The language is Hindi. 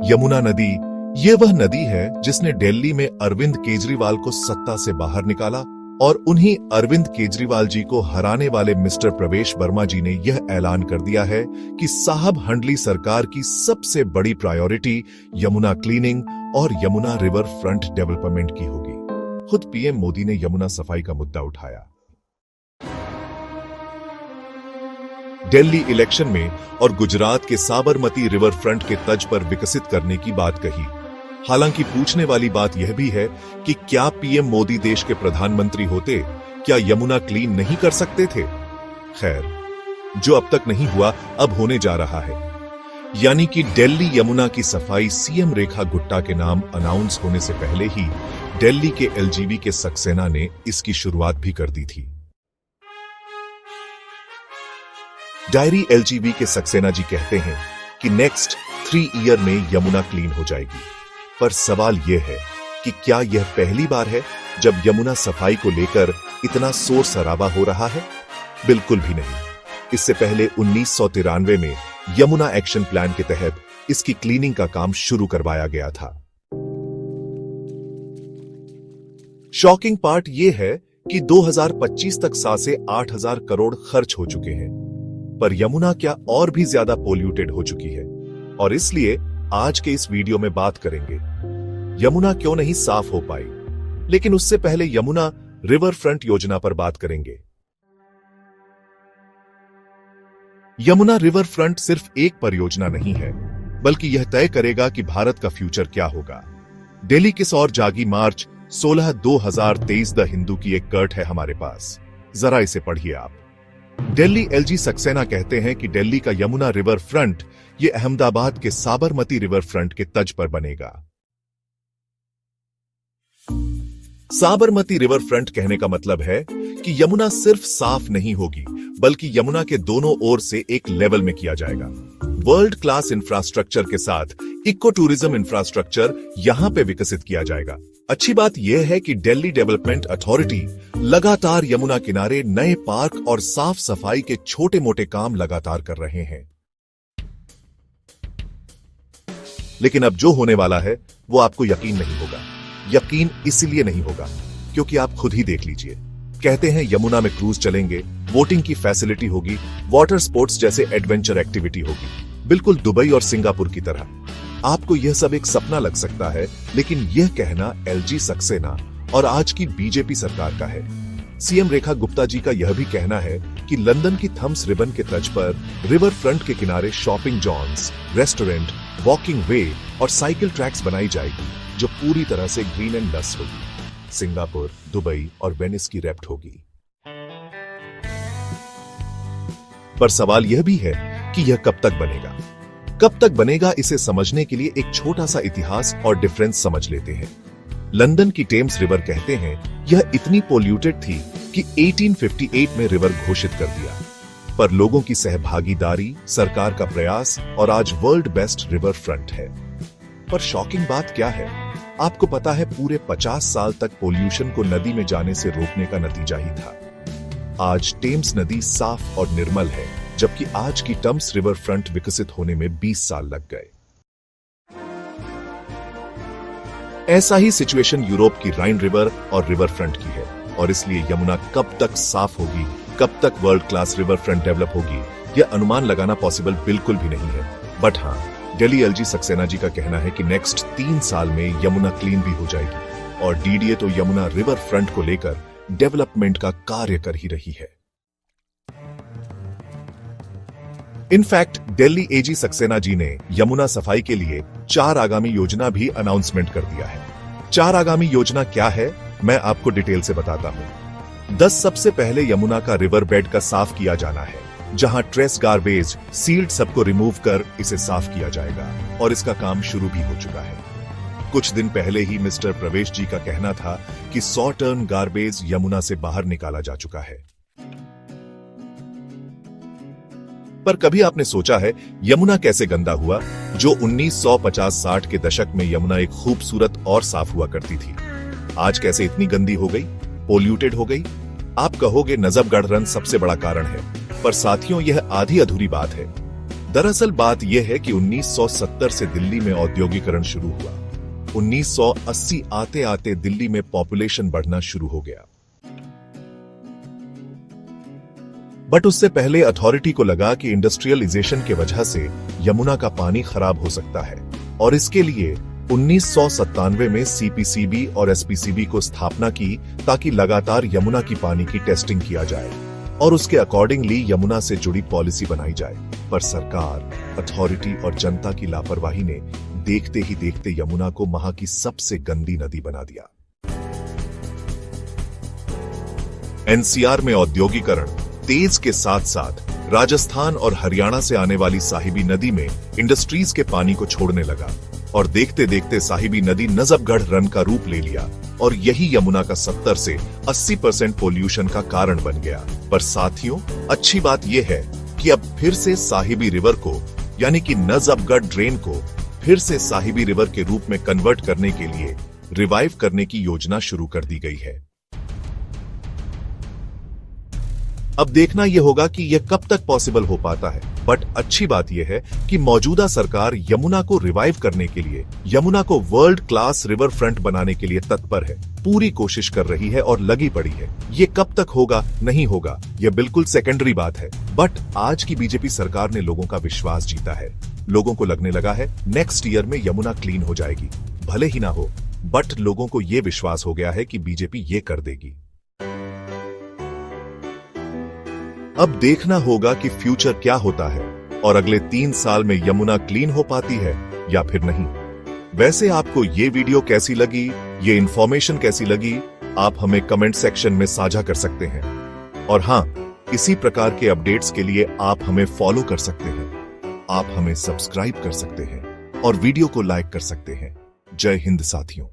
यमुना नदी, ये वह नदी है जिसने दिल्ली में अरविंद केजरीवाल को सत्ता से बाहर निकाला और उन्हीं अरविंद केजरीवाल जी को हराने वाले मिस्टर प्रवेश वर्मा जी ने यह ऐलान कर दिया है कि साहब हंडली सरकार की सबसे बड़ी प्रायोरिटी यमुना क्लीनिंग और यमुना रिवर फ्रंट डेवलपमेंट की होगी। खुद पीएम मोदी ने यमुना सफाई का मुद्दा उठाया। दिल्ली इलेक्शन में और गुजरात के साबरमती रिवर फ्रंट के तर्ज पर विकसित करने की बात कही। हालांकि पूछने वाली बात यह भी है कि क्या पीएम मोदी देश के प्रधानमंत्री होते, क्या यमुना क्लीन नहीं कर सकते थे? खैर, जो अब तक नहीं हुआ अब होने जा रहा है, यानी कि दिल्ली यमुना की सफाई सीएम रेखा गुट्टा के नाम अनाउंस होने से पहले ही दिल्ली के एलजीबी के सक्सेना ने इसकी शुरुआत भी कर दी थी। डायरी एलजीबी के सक्सेना जी कहते हैं कि नेक्स्ट 3 ईयर में यमुना क्लीन हो जाएगी। पर सवाल यह है कि क्या यह पहली बार है जब यमुना सफाई को लेकर इतना शोर शराबा हो रहा है? बिल्कुल भी नहीं। इससे पहले 1993 में यमुना एक्शन प्लान के तहत इसकी क्लीनिंग का काम शुरू करवाया गया था। शॉकिंग पार्ट यह है कि 2025 तक 7 से 8,000 करोड़ खर्च हो चुके हैं, पर यमुना क्या और भी ज्यादा पोल्यूटेड हो चुकी है? और इसलिए आज के इस वीडियो में बात करेंगे यमुना क्यों नहीं साफ हो पाई। लेकिन उससे पहले यमुना रिवर फ्रंट योजना पर बात करेंगे। यमुना रिवर फ्रंट सिर्फ एक परियोजना नहीं है, बल्कि यह तय करेगा कि भारत का फ्यूचर क्या होगा। दिल्ली किस ओर जागी मार्च 16/2023 द हिंदू की एक कर्ट है हमारे पास, जरा इसे पढ़िए आप। दिल्ली एलजी सक्सेना कहते हैं कि दिल्ली का यमुना रिवर फ्रंट ये अहमदाबाद के साबरमती रिवर फ्रंट के तर्ज पर बनेगा। साबरमती रिवर फ्रंट कहने का मतलब है कि यमुना सिर्फ साफ नहीं होगी, बल्कि यमुना के दोनों ओर से एक लेवल में किया जाएगा। वर्ल्ड क्लास इंफ्रास्ट्रक्चर के साथ इको टूरिज्म इंफ्रास्ट्रक्चर यहां पे विकसित किया जाएगा। अच्छी बात यह है कि दिल्ली डेवलपमेंट अथॉरिटी लगातार यमुना किनारे नए पार्क और साफ सफाई के छोटे मोटे काम लगातार कर रहे हैं। लेकिन अब जो होने वाला है वो आपको यकीन नहीं होगा। यकीन इसलिए नहीं होगा क्योंकि आप खुद ही देख लीजिए। कहते हैं यमुना में क्रूज चलेंगे, बोटिंग की फैसिलिटी होगी, वाटर स्पोर्ट्स जैसे एडवेंचर एक्टिविटी होगी, बिल्कुल दुबई और सिंगापुर की तरह। आपको यह सब एक सपना लग सकता है, लेकिन यह कहना एलजी सक्सेना और आज की बीजेपी सरकार का है। सीएम रेखा गुप्ता जी का यह भी कहना है कि लंदन की थम्स रिबन के तर्ज पर रिवर फ्रंट के किनारे शॉपिंग जोन्स, रेस्टोरेंट, वॉकिंग वे और साइकिल ट्रैक्स बनाई जाएगी, जो पूरी तरह से ग्रीन एंड डस्ट होगी। सिंगापुर, दुबई और वेनिस की रेप्ट होगी। पर सवाल यह भी है कि यह कब तक बनेगा? कब तक बनेगा, इसे समझने के लिए एक छोटा सा इतिहास और डिफरेंस समझ लेते हैं। लंदन की टेम्स रिवर कहते हैं यह इतनी पोल्यूटेड थी कि 1858 में रिवर घोषित कर दिया। पर लोगों की सहभागीदारी, सरकार का प्रयास और आज वर्ल्ड बेस्ट रिवर फ्रंट है। पर शॉकिंग बात क्या है? आपको पता है पूरे 50 साल तक पोल्यूशन को नदी में जाने से रोकने का नतीजा ही था। आज टेम्स नदी साफ और निर्मल है, जबकि आज की टम्स रिवर फ्रंट विकसित होने में 20 साल लग गए। ऐसा ही सिचुएशन यूरोप की राइन रिवर और रिवर फ्रंट की है, और इसलिए यमुना कब तक साफ होगी, कब तक world class river front develop होगी, यह अनुमान लगाना पॉसिबल बिल्कुल भी नहीं है। बट हाँ, दिल्ली एलजी सक्सेना जी का कहना है कि नेक्स्ट 3 साल में यमुना क्लीन भी हो जाएगी, और डीडीए तो यमुना रिवर फ्रंट को लेकर डेवलपमेंट का कार्य कर ही रही है। इनफैक्ट दिल्ली एजी सक्सेना जी ने यमुना सफाई के लिए 4 आगामी योजना भी अनाउंसमेंट कर दिया है। 4 आगामी योजना क्या है, मैं आपको डिटेल से बताता हूं। 10 सबसे पहले यमुना का रिवर बेड का साफ किया जाना है, जहां ट्रेस गार्बेज, सील्ड सबको रिमूव कर इसे साफ किया जाएगा, और इसका काम शुरू भी हो चुका है। कुछ दिन पहले ही मिस्टर प्रवेश जी का कहना था कि 100 टन गार्बेज यमुना से बाहर निकाला जा चुका है। पर कभी आपने सोचा है यमुना कैसे गंदा हुआ? जो 1950-60 के दशक में यमुना एक खूबसूरत और साफ हुआ करती थी, आज कैसे इतनी गंदी हो गई, पोल्यूटेड हो गई? आप कहोगे नजफगढ़ रन सबसे बड़ा कारण है, पर साथियों यह आधी अधूरी बात है। दरअसल बात यह है कि 1970 से दिल्ली में औद्योगिकरण शुरू हुआ। 1980 आते आते दिल्ली में पॉपुलेशन बढ़ना शुरू हो गया। बट उससे पहले अथॉरिटी को लगा कि इंडस्ट्रियलाइजेशन के वजह से यमुना का पानी खराब हो सकता है और इसके लिए 1997 में सीपीसीबी और एसपीसीबी को स्थापना की ताकि लगातार यमुना की पानी की टेस्टिंग किया जाए और उसके अकॉर्डिंगली यमुना से जुड़ी पॉलिसी बनाई जाए। पर सरकार, अथॉरिटी और जनता की लापरवाही ने देखते ही देखते यमुना को वहां की सबसे गंदी नदी बना दिया। एनसीआर में औद्योगिकरण तेज के साथ साथ राजस्थान और हरियाणा से आने वाली साहिबी नदी में इंडस्ट्रीज के पानी को छोड़ने लगा और देखते देखते साहिबी नदी नजफगढ़ रन का रूप ले लिया और यही यमुना का 70 से 80% पोल्यूशन का कारण बन गया। पर साथियों, अच्छी बात यह है कि अब फिर से साहिबी रिवर को यानी कि नजफगढ़ ड्रेन को फिर से साहिबी रिवर के रूप में कन्वर्ट करने के लिए रिवाइव करने की योजना शुरू कर दी गई है। अब देखना यह होगा कि यह कब तक पॉसिबल हो पाता है। बट अच्छी बात यह है कि मौजूदा सरकार यमुना को रिवाइव करने के लिए, यमुना को वर्ल्ड क्लास रिवर फ्रंट बनाने के लिए तत्पर है, पूरी कोशिश कर रही है और लगी पड़ी है। ये कब तक होगा नहीं होगा यह बिल्कुल सेकेंडरी बात है। बट आज की बीजेपी सरकार ने लोगों का विश्वास जीता है। लोगों को लगने लगा है नेक्स्ट ईयर में यमुना क्लीन हो जाएगी, भले ही ना हो, बट लोगों को यह विश्वास हो गया है कि बीजेपी ये कर देगी। अब देखना होगा कि फ्यूचर क्या होता है और अगले 3 साल में यमुना क्लीन हो पाती है या फिर नहीं। वैसे आपको ये वीडियो कैसी लगी, ये इंफॉर्मेशन कैसी लगी, आप हमें कमेंट सेक्शन में साझा कर सकते हैं। और हां, इसी प्रकार के अपडेट्स के लिए आप हमें फॉलो कर सकते हैं, आप हमें सब्सक्राइब कर सकते हैं और वीडियो को लाइक कर सकते हैं। जय हिंद साथियों।